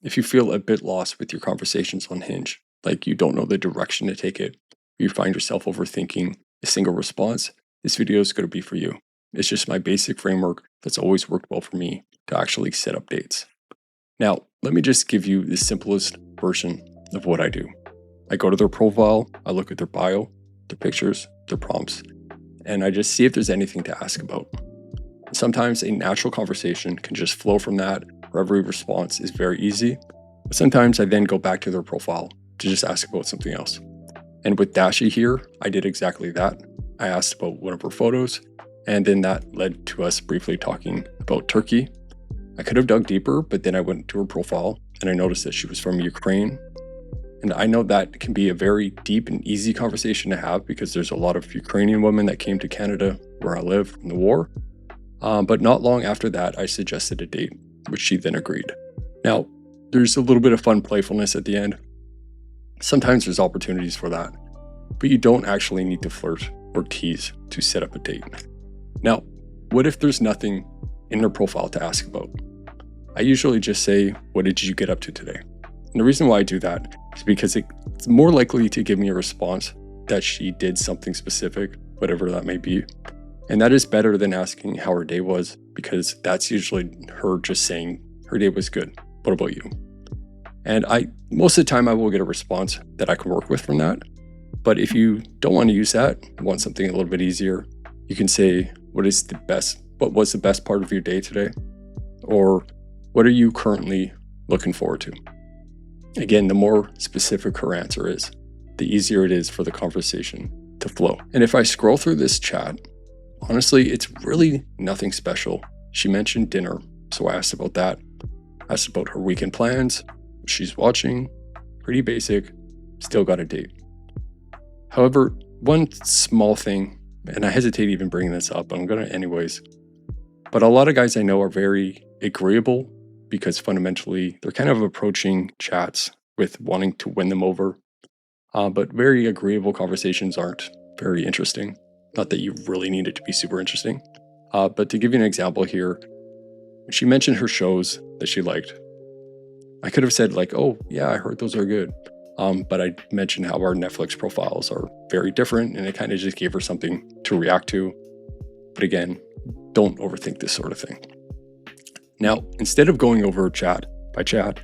If you feel a bit lost with your conversations on Hinge, like you don't know the direction to take it, or you find yourself overthinking a single response, this video is going to be for you. It's just my basic framework that's always worked well for me to actually set up dates. Now, let me just give you the simplest version of what I do. I go to their profile, I look at their bio, their pictures, their prompts, and I just see if there's anything to ask about. Sometimes a natural conversation can just flow from that, where every response is very easy. But sometimes I then go back to their profile to just ask about something else. And with Dashi here, I did exactly that. I asked about one of her photos, and then that led to us briefly talking about Turkey. I could have dug deeper, but then I went to her profile and I noticed that she was from Ukraine. And I know that can be a very deep and easy conversation to have because there's a lot of Ukrainian women that came to Canada where I live in the war. But not long after that, I suggested a date, which she then agreed. Now, there's a little bit of fun playfulness at the end. Sometimes there's opportunities for that, but you don't actually need to flirt or tease to set up a date. Now, what if there's nothing in her profile to ask about? I usually just say, what did you get up to today? And the reason why I do that is because it's more likely to give me a response that she did something specific, whatever that may be. And that is better than asking how her day was, because that's usually her just saying her day was good. What about you? And most of the time I will get a response that I can work with from that. But if you don't want to use that, want something a little bit easier, you can say, what was the best part of your day today? Or what are you currently looking forward to? Again, the more specific her answer is, the easier it is for the conversation to flow. And if I scroll through this chat, honestly, it's really nothing special. She mentioned dinner, so I asked about that. I asked about her weekend plans, what she's watching, pretty basic, still got a date. However, one small thing, and I hesitate even bringing this up, but I'm gonna anyways, but a lot of guys I know are very agreeable because fundamentally they're kind of approaching chats with wanting to win them over, but very agreeable conversations aren't very interesting. Not that you really need it to be super interesting. But to give you an example here, she mentioned her shows that she liked. I could have said like, oh yeah, I heard those are good. But I mentioned how our Netflix profiles are very different and it kind of just gave her something to react to. But again, don't overthink this sort of thing. Now, instead of going over chat by chat,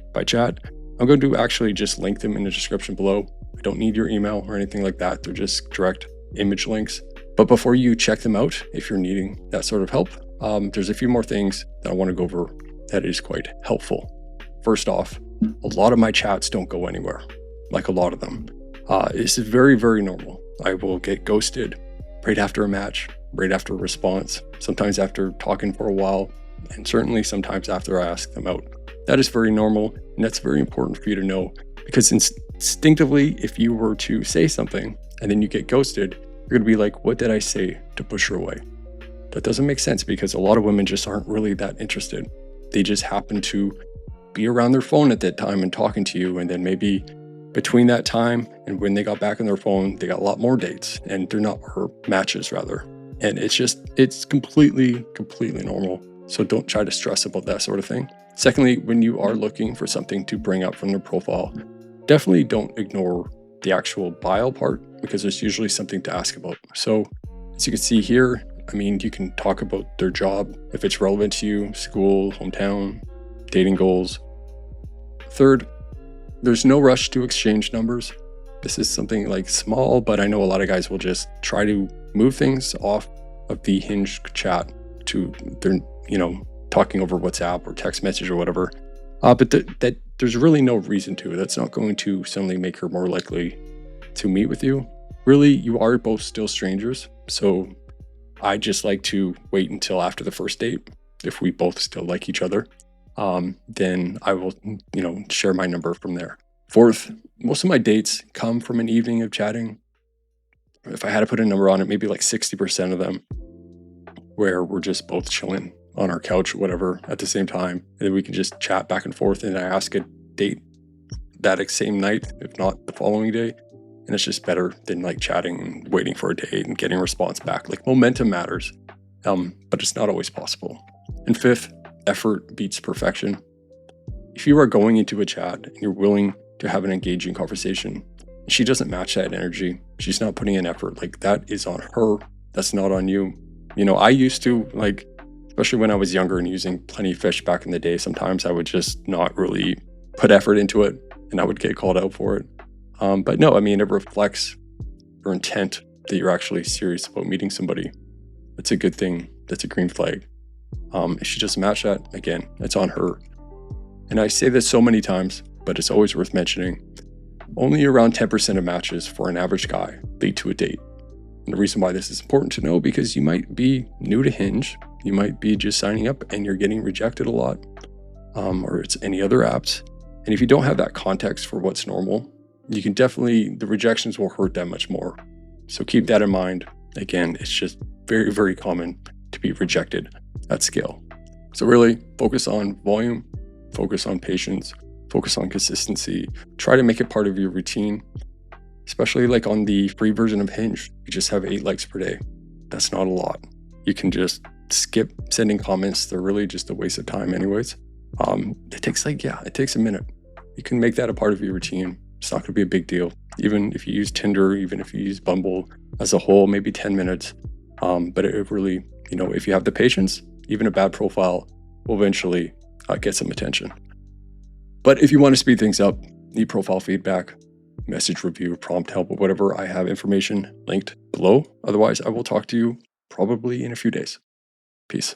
I'm going to actually just link them in the description below. I don't need your email or anything like that. They're just direct image links. But before you check them out, if you're needing that sort of help, there's a few more things that I want to go over that is quite helpful. First off, a lot of my chats don't go anywhere, like a lot of them. This is very, very normal. I will get ghosted right after a match, right after a response, sometimes after talking for a while, and certainly sometimes after I ask them out. That is very normal, and that's very important for you to know, because instinctively, if you were to say something and then you get ghosted, you're going to be like, what did I say to push her away? That doesn't make sense because a lot of women just aren't really that interested. They just happen to be around their phone at that time and talking to you. And then maybe between that time and when they got back on their phone, they got a lot more dates and they're not her matches rather. And it's completely normal. So don't try to stress about that sort of thing. Secondly, when you are looking for something to bring up from their profile, definitely don't ignore the actual bio part because there's usually something to ask about. So as you can see here, I mean, you can talk about their job if it's relevant to you, school, hometown, dating goals. Third, there's no rush to exchange numbers. This is something like small, but I know a lot of guys will just try to move things off of the Hinge chat to their, talking over WhatsApp or text message or whatever. But that there's really no reason to. That's not going to suddenly make her more likely to meet with you. Really, you are both still strangers. So I just like to wait until after the first date. If we both still like each other, then I will, share my number from there. Fourth, most of my dates come from an evening of chatting. If I had to put a number on it, maybe like 60% of them where we're just both chilling on our couch or whatever at the same time. And then we can just chat back and forth and I ask a date that same night, if not the following day. And it's just better than like chatting and waiting for a date and getting a response back. Like momentum matters, but it's not always possible. And fifth, effort beats perfection. If you are going into a chat and you're willing to have an engaging conversation, and she doesn't match that energy, she's not putting in effort, like that is on her. That's not on you. I used to, like, especially when I was younger and using Plenty of Fish back in the day, sometimes I would just not really put effort into it and I would get called out for it. But no, I mean, it reflects your intent that you're actually serious about meeting somebody. That's a good thing. That's a green flag. If she doesn't match that, again, it's on her. And I say this so many times, but it's always worth mentioning. Only around 10% of matches for an average guy lead to a date. And the reason why this is important to know, because you might be new to Hinge, you might be just signing up and you're getting rejected a lot, or it's any other apps. And if you don't have that context for what's normal, the rejections will hurt that much more. So keep that in mind. Again, it's just very, very common to be rejected at scale. So really focus on volume, focus on patience, focus on consistency. Try to make it part of your routine, especially like on the free version of Hinge. You just have 8 likes per day. That's not a lot. You can just skip sending comments. They're really just a waste of time anyways. It takes a minute. You can make that a part of your routine. It's not going to be a big deal. Even if you use Tinder, even if you use Bumble as a whole, maybe 10 minutes. But it really, if you have the patience, even a bad profile will eventually get some attention. But if you want to speed things up, need profile feedback, message review, prompt help, or whatever, I have information linked below. Otherwise, I will talk to you probably in a few days. Peace.